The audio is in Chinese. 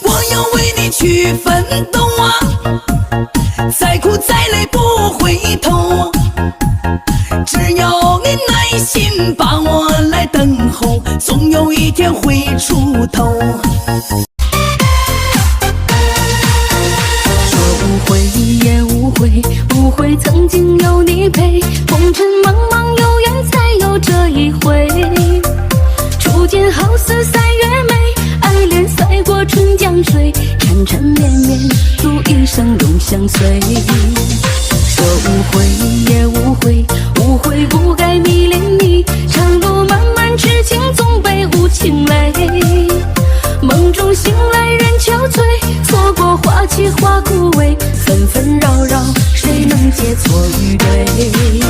我要为你去奋斗啊，再苦再累不回头，只要你耐心把我来等候，总有一天会出头。说无悔也无悔，无悔曾经有你陪，红尘茫茫有缘才有这一回。初见好似三月美，爱恋赛过春江水，缠缠绵绵度一生永相随。说无悔也无悔，无悔不该迷恋你，长路漫漫痴情总被无情累。梦中醒来人憔悴，错过花期花枯萎，纷纷扰扰谁能解错与对？